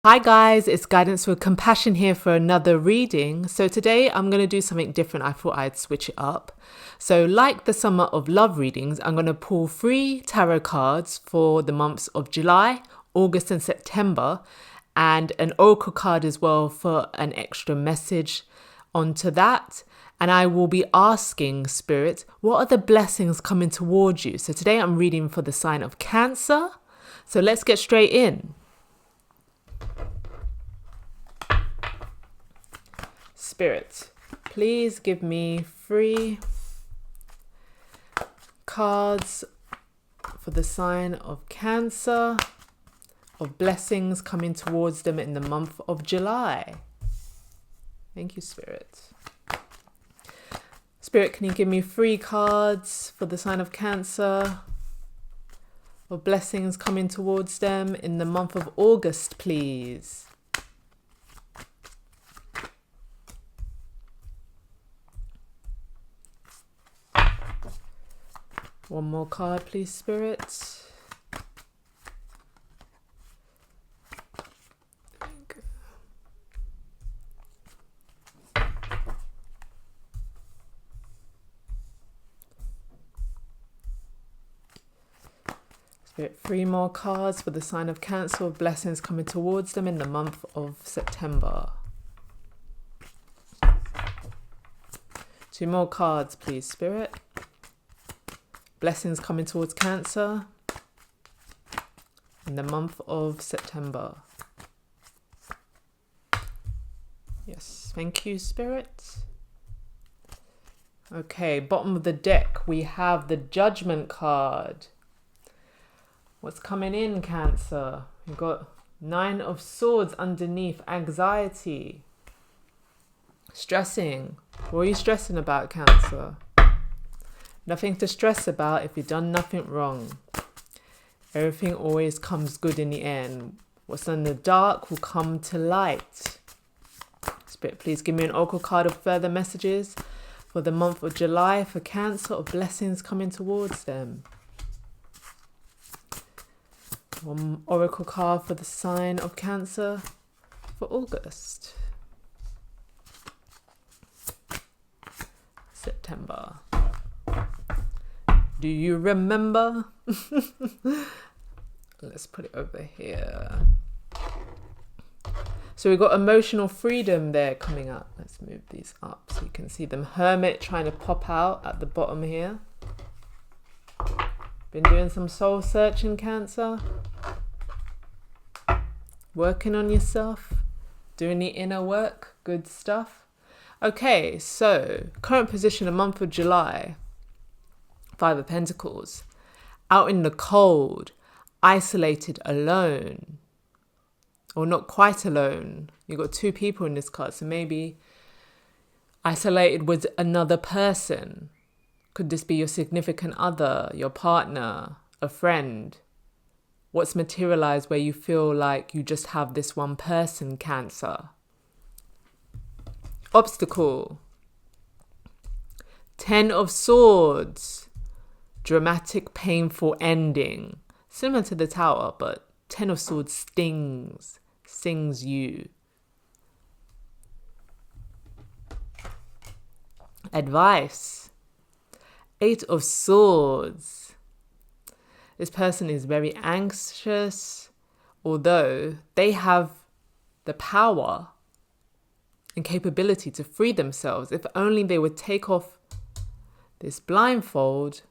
Hi guys, it's Guidance with Compassion here for another reading. So today I'm going to do something different. I thought I'd switch it up. So like the Summer of Love readings, I'm going to pull 3 tarot cards for the months of July, August and September, and an oracle card as well for an extra message onto that. And I will be asking Spirit, what are the blessings coming towards you? So today I'm reading for the sign of Cancer. So let's get straight in. Spirit, please give me 3 cards for the sign of Cancer, of blessings coming towards them in the month of July. Thank you, Spirit. Spirit, can you give me 3 cards for the sign of Cancer, of blessings coming towards them in the month of August, please? One more card, please, Spirit. Spirit, 3 more cards for the sign of Cancer, of blessings coming towards them in the month of September. 2 more cards, please, Spirit. Blessings coming towards Cancer in the month of September. Yes, thank you, Spirit. Okay, bottom of the deck, we have the Judgment card. What's coming in, Cancer? We've got 9 of Swords underneath, anxiety, stressing. What are you stressing about, Cancer? Nothing to stress about if you've done nothing wrong. Everything always comes good in the end. What's in the dark will come to light. Spirit, please give me an oracle card of further messages for the month of July for Cancer, of blessings coming towards them. One oracle card for the sign of Cancer for August. September. Do you remember? Let's put it over here. So we've got emotional freedom there coming up. Let's move these up so you can see them. Hermit trying to pop out at the bottom here. Been doing some soul searching, Cancer? Working on yourself? Doing the inner work? Good stuff. Okay, so current position, a month of July. 5 of Pentacles, out in the cold, isolated, alone, or not quite alone. You've got 2 people in this card, so maybe isolated with another person. Could this be your significant other, your partner, a friend? What's materialized where you feel like you just have this one person, Cancer? Obstacle, 10 of Swords. Dramatic, painful ending. Similar to the Tower, but 10 of Swords stings you. Advice. 8 of Swords. This person is very anxious, although they have the power and capability to free themselves. If only they would take off this blindfold,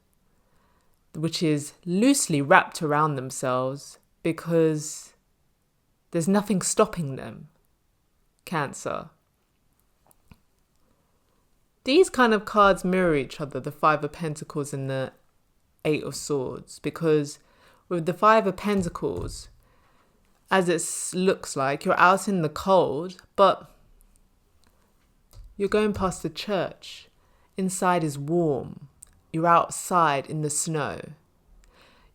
which is loosely wrapped around themselves, because there's nothing stopping them, Cancer. These kind of cards mirror each other, the 5 of Pentacles and the 8 of Swords, because with the 5 of Pentacles, as it looks like, you're out in the cold, but you're going past the church. Inside is warm. You're outside in the snow.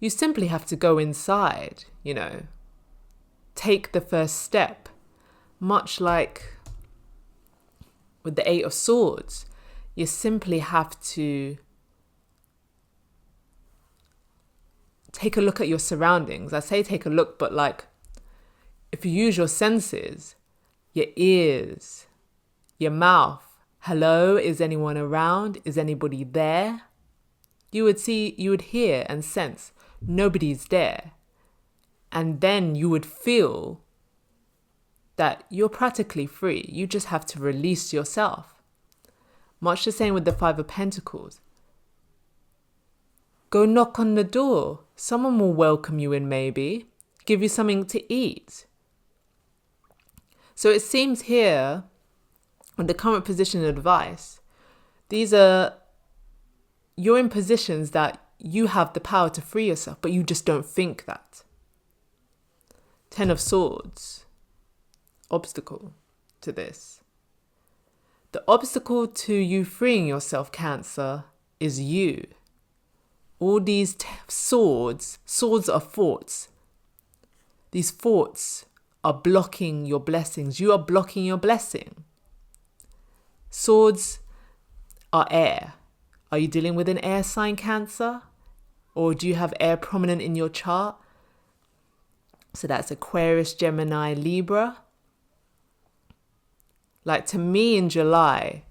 You simply have to go inside, take the first step. Much like with the 8 of Swords, you simply have to take a look at your surroundings. I say take a look, but like if you use your senses, your ears, your mouth, hello, is anyone around? Is anybody there? You would hear and sense nobody's there. And then you would feel that you're practically free. You just have to release yourself. Much the same with the Five of Pentacles. Go knock on the door. Someone will welcome you in, maybe. Give you something to eat. So it seems here, with the current position and advice, you're in positions that you have the power to free yourself, but you just don't think that. Ten of Swords. Obstacle to this. The obstacle to you freeing yourself, Cancer, is you. All these swords are thoughts. These thoughts are blocking your blessings. You are blocking your blessing. Swords are air. Are you dealing with an air sign, Cancer? Or do you have air prominent in your chart? So that's Aquarius, Gemini, Libra. Like, to me in July,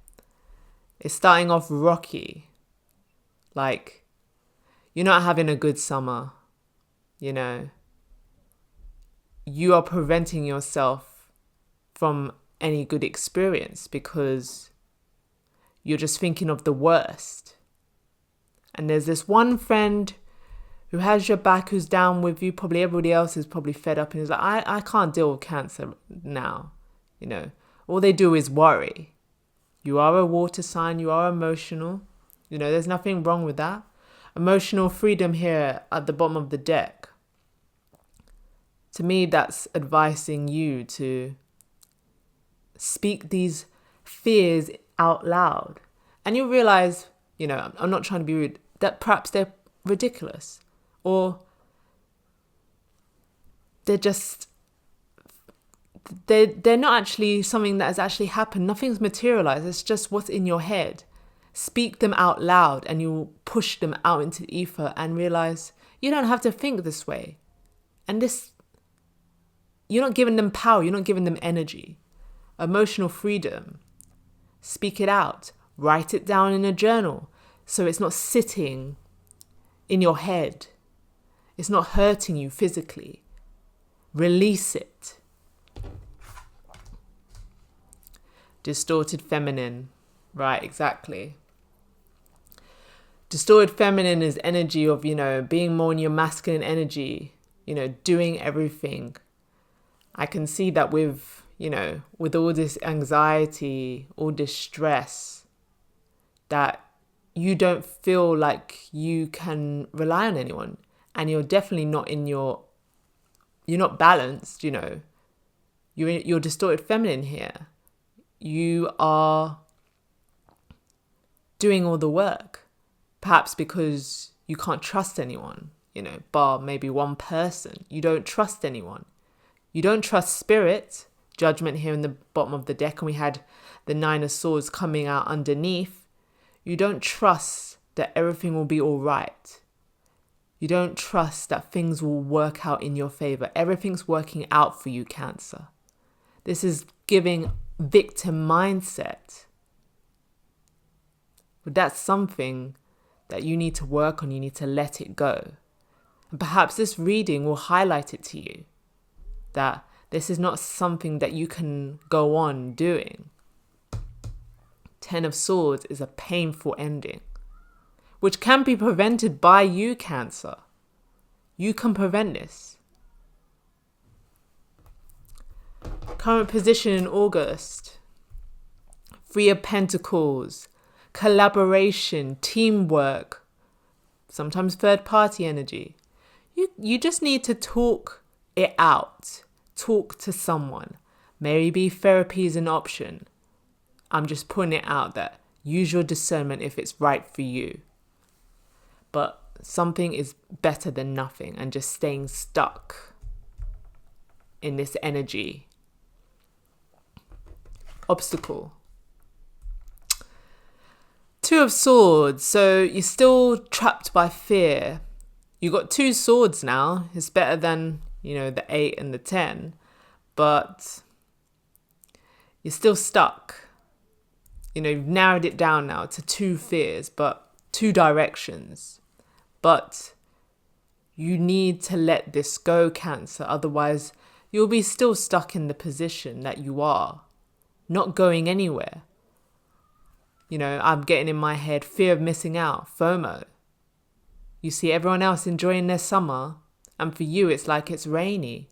it's starting off rocky. Like, you're not having a good summer, you know. You are preventing yourself from any good experience because you're just thinking of the worst. And there's this one friend who has your back, who's down with you. Probably everybody else is probably fed up and is like, I can't deal with Cancer now. You know, all they do is worry. You are a water sign. You are emotional. You know, there's nothing wrong with that. Emotional freedom here at the bottom of the deck. To me, that's advising you to speak these fears out loud. And you'll realize, you know, I'm not trying to be rude, that perhaps they're ridiculous. Or they're not actually something that has actually happened. Nothing's materialized. It's just what's in your head. Speak them out loud and you'll push them out into the ether and realize you don't have to think this way. And you're not giving them power. You're not giving them energy. Emotional freedom. Speak it out. Write it down in a journal so it's not sitting in your head. It's not hurting you physically. Release it. Distorted feminine. Right, exactly. Distorted feminine is energy of, you know, being more in your masculine energy, you know, doing everything. I can see that with, you know, with all this anxiety, all this stress, that you don't feel like you can rely on anyone. And you're definitely not you're not balanced, you know. You're distorted feminine here. You are doing all the work, perhaps because you can't trust anyone, you know, bar maybe one person. You don't trust anyone. You don't trust spirit. Judgment here in the bottom of the deck, and we had the Nine of Swords coming out underneath. You don't trust that everything will be all right. You don't trust that things will work out in your favor. Everything's working out for you, Cancer. This is giving victim mindset. But that's something that you need to work on. You need to let it go. And perhaps this reading will highlight it to you that this is not something that you can go on doing. Ten of Swords is a painful ending, which can be prevented by you, Cancer. You can prevent this. Current position in August. Three of Pentacles. Collaboration, teamwork, sometimes third party energy. You just need to talk it out. Talk to someone. Maybe therapy is an option. I'm just putting it out there. Use your discernment if it's right for you. But something is better than nothing, and just staying stuck in this energy. Obstacle. Two of Swords. So you're still trapped by fear. You got two swords now. It's better than, you know, the 8 and the 10. but you're still stuck. You've narrowed it down now to two fears, but two directions. But you need to let this go, Cancer. Otherwise, you'll be still stuck in the position that you are, not going anywhere. I'm getting in my head, fear of missing out, FOMO. You see everyone else enjoying their summer, and for you, it's like it's rainy.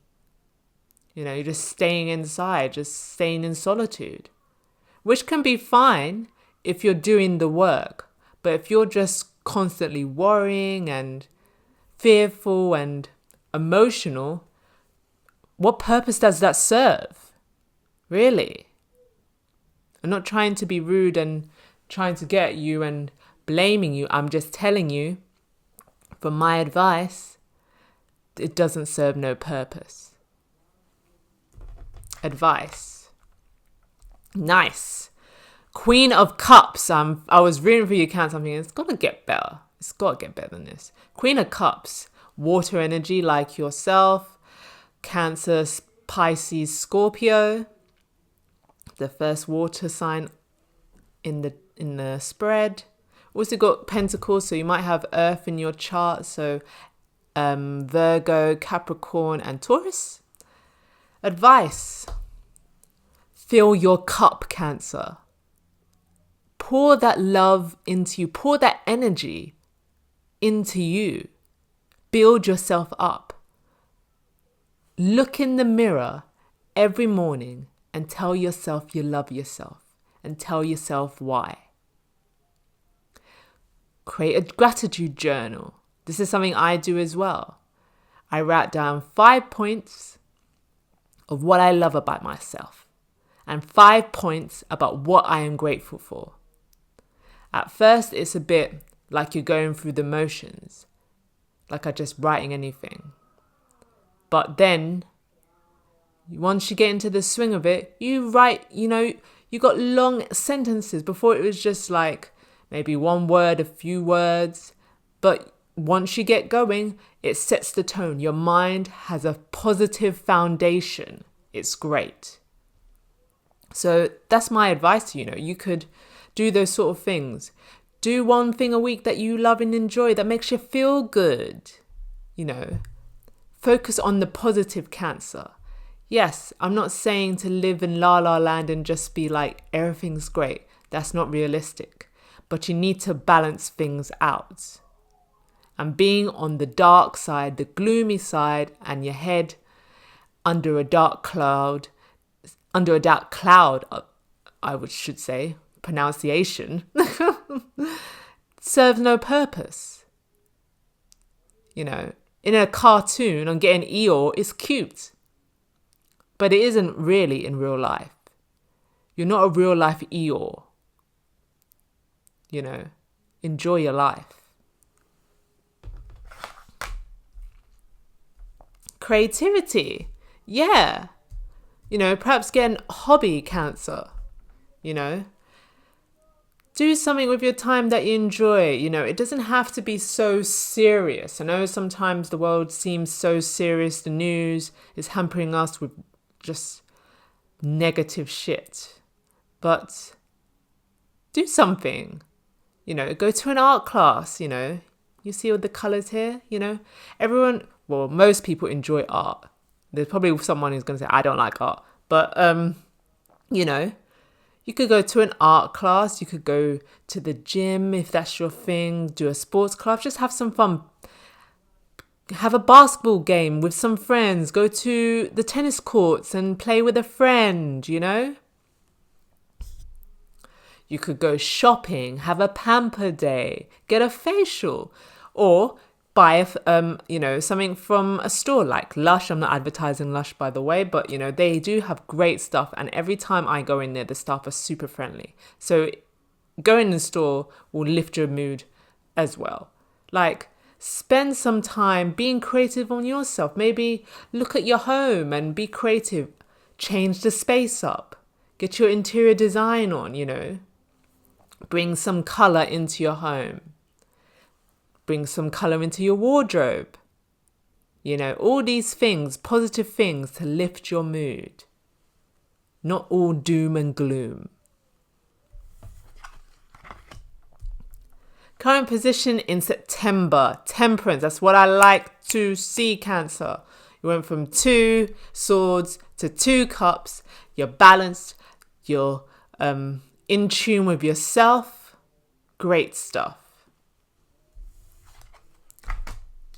You're just staying inside, just staying in solitude, which can be fine if you're doing the work. But if you're just constantly worrying and fearful and emotional, what purpose does that serve? Really? I'm not trying to be rude and trying to get you and blaming you. I'm just telling you, from my advice, it doesn't serve no purpose. Advice. Nice. Queen of Cups. I was reading for you, Cancer. I'm thinking, it's got to get better. It's got to get better than this. Queen of Cups. Water energy like yourself. Cancer, Pisces, Scorpio. The first water sign in the spread. Also got Pentacles, so you might have Earth in your chart. So Virgo, Capricorn, and Taurus. Advice. Fill your cup, Cancer. Pour that love into you. Pour that energy into you. Build yourself up. Look in the mirror every morning and tell yourself you love yourself. And tell yourself why. Create a gratitude journal. This is something I do as well. I write down 5 points of what I love about myself and 5 points about what I am grateful for. At first, it's a bit like you're going through the motions, like I'm just writing anything. But then, once you get into the swing of it, you write, you got long sentences. Before it was just like maybe one word, a few words. But once you get going, it sets the tone. Your mind has a positive foundation. It's great. So that's my advice to you. You could do those sort of things. Do one thing a week that you love and enjoy that makes you feel good. Focus on the positive, Cancer. Yes, I'm not saying to live in la la land and just be like, everything's great. That's not realistic. But you need to balance things out. And being on the dark side, the gloomy side, and your head under a dark cloud, should say, pronunciation, serves no purpose. In a cartoon, on getting Eeyore, it's cute. But it isn't really in real life. You're not a real life Eeyore. Enjoy your life. Creativity. Yeah. Perhaps get a hobby, Cancer. Do something with your time that you enjoy. It doesn't have to be so serious. I know sometimes the world seems so serious. The news is hampering us with just negative shit. But do something. Go to an art class, You see all the colours here, most people enjoy art. There's probably someone who's going to say, I don't like art. But, you could go to an art class. You could go to the gym if that's your thing. Do a sports club. Just have some fun. Have a basketball game with some friends. Go to the tennis courts and play with a friend, You could go shopping, have a pamper day, get a facial, or buy something from a store like Lush. I'm not advertising Lush, by the way, but they do have great stuff, and every time I go in there, the staff are super friendly. So going in the store will lift your mood as well. Like, spend some time being creative on yourself. Maybe look at your home and be creative. Change the space up. Get your interior design on, Bring some colour into your home. Bring some colour into your wardrobe. All these things, positive things to lift your mood. Not all doom and gloom. Current position in September, temperance. That's what I like to see, Cancer. You went from 2 swords to 2 cups. You're balanced. You're in tune with yourself. Great stuff.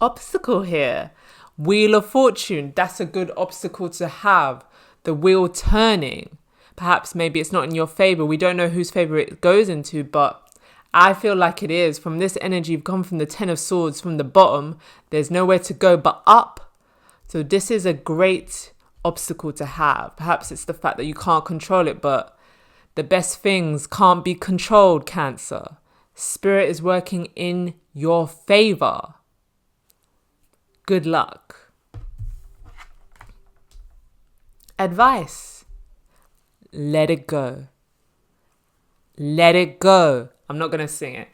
Obstacle here. Wheel of Fortune. That's a good obstacle to have. The wheel turning. Perhaps maybe it's not in your favor. We don't know whose favor it goes into, but I feel like it is. From this energy, you've come from the 10 of Swords, from the bottom. There's nowhere to go but up. So this is a great obstacle to have. Perhaps it's the fact that you can't control it, but the best things can't be controlled, Cancer. Spirit is working in your favor. Good luck. Advice. Let it go. Let it go. I'm not going to sing it.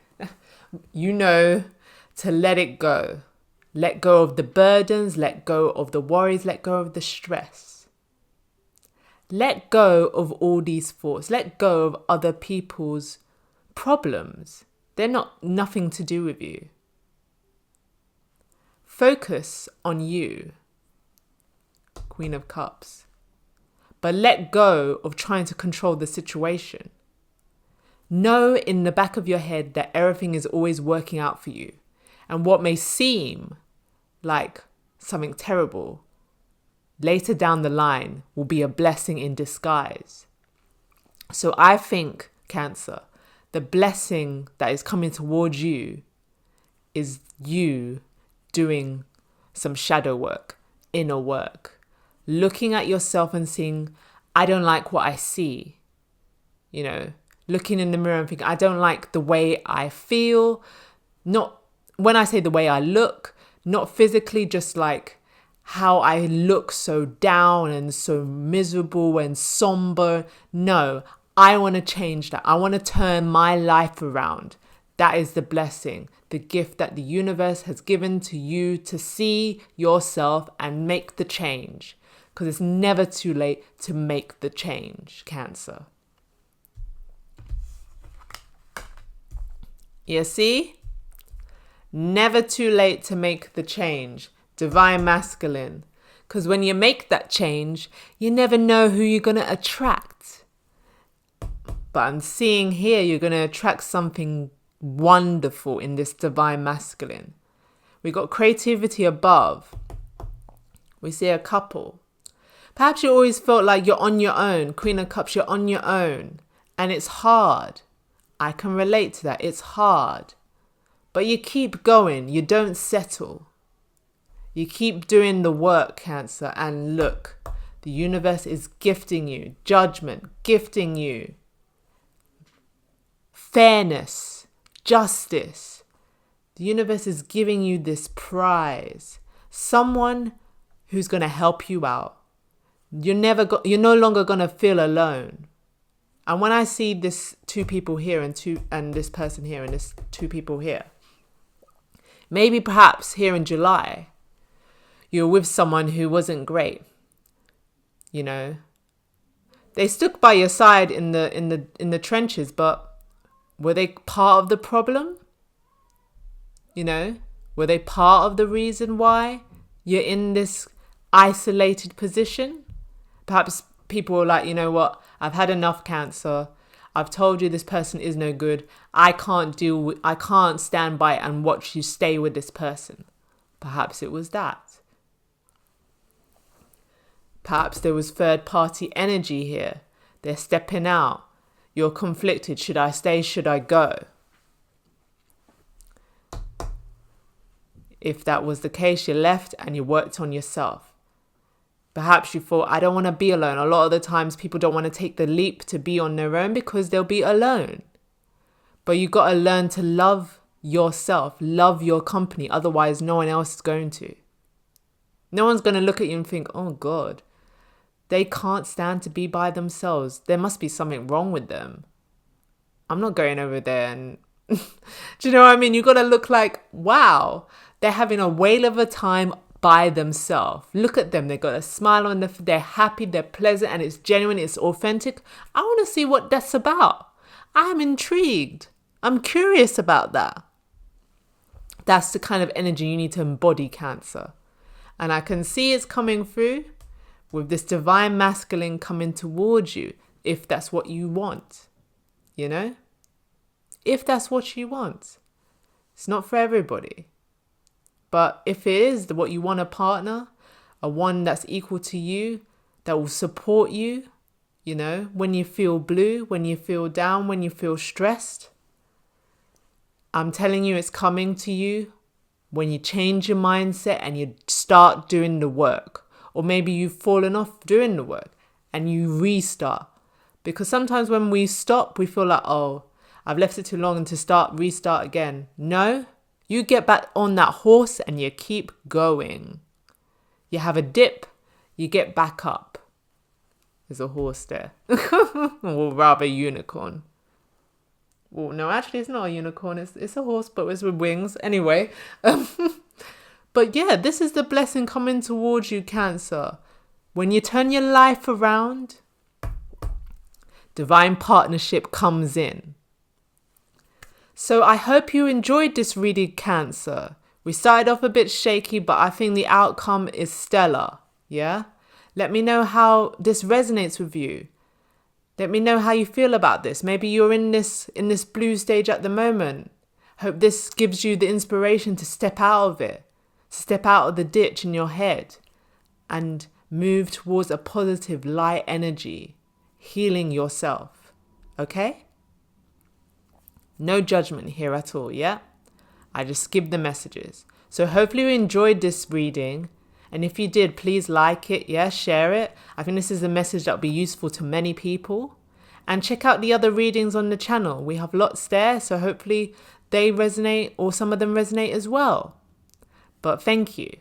To let it go. Let go of the burdens, let go of the worries, let go of the stress. Let go of all these thoughts. Let go of other people's problems. They're nothing to do with you. Focus on you. Queen of Cups. But let go of trying to control the situation. Know in the back of your head that everything is always working out for you. And what may seem like something terrible, later down the line will be a blessing in disguise. So I think, Cancer, the blessing that is coming towards you is you doing some shadow work, inner work. Looking at yourself and seeing, I don't like what I see. Looking in the mirror and thinking, I don't like the way I feel. Not when I say the way I look, not physically, just like how I look so down and so miserable and somber. No, I want to change that. I want to turn my life around. That is the blessing, the gift that the universe has given to you to see yourself and make the change. Because it's never too late to make the change, Cancer. You see? Never too late to make the change. Divine Masculine. Because when you make that change, you never know who you're going to attract. But I'm seeing here you're going to attract something wonderful in this Divine Masculine. We got creativity above. We see a couple. Perhaps you always felt like you're on your own. Queen of Cups, you're on your own. And it's hard. I can relate to that. It's hard. But you keep going. You don't settle. You keep doing the work, Cancer. And look, the universe is gifting you. Judgment, gifting you. Fairness, justice. The universe is giving you this prize. Someone who's going to help you out. You're no longer going to feel alone. And when I see this 2 people here and this person here and this 2 people here, maybe perhaps here in July, you're with someone who wasn't great. They stuck by your side in the trenches, but were they part of the problem? Were they part of the reason why you're in this isolated position? Perhaps people were like, you know what? I've had enough, Cancer. I've told you this person is no good. I can't stand by and watch you stay with this person. Perhaps it was that. Perhaps there was third party energy here. They're stepping out. You're conflicted. Should I stay? Should I go? If that was the case, you left and you worked on yourself. Perhaps you thought, I don't want to be alone. A lot of the times people don't want to take the leap to be on their own because they'll be alone. But you got to learn to love yourself, love your company. Otherwise, no one else is going to. No one's going to look at you and think, oh God, they can't stand to be by themselves. There must be something wrong with them. I'm not going over there and... Do you know what I mean? You got to look like, wow, they're having a whale of a time by themselves. Look at them. They got a smile on they're happy, they're pleasant, and it's genuine, it's authentic. I want to see what that's about. I'm intrigued. I'm curious about that. That's the kind of energy you need to embody, Cancer. And I can see it's coming through with this divine masculine coming towards you, if that's what you want, you know? If that's what you want. It's not for everybody. But if it is what you want, a partner, a one that's equal to you, that will support you, you know, when you feel blue, when you feel down, when you feel stressed, I'm telling you, it's coming to you when you change your mindset and you start doing the work. Or maybe you've fallen off doing the work and you restart. Because sometimes when we stop, we feel like, oh, I've left it too long and to restart again. No, you get back on that horse and you keep going. You have a dip, you get back up. There's a horse there. Or rather, unicorn. Well, no, actually, it's not a unicorn. It's a horse, but it's with wings. Anyway. But yeah, this is the blessing coming towards you, Cancer. When you turn your life around, divine partnership comes in. So I hope you enjoyed this reading, Cancer. We started off a bit shaky, but I think the outcome is stellar. Yeah? Let me know how this resonates with you. Let me know how you feel about this. Maybe you're in this blue stage at the moment. Hope this gives you the inspiration to step out of it. Step out of the ditch in your head and move towards a positive light energy, healing yourself. Okay? No judgment here at all, yeah? I just give the messages. So hopefully you enjoyed this reading. And if you did, please like it, yeah? Share it. I think this is a message that will be useful to many people. And check out the other readings on the channel. We have lots there, so hopefully they resonate or some of them resonate as well. But thank you.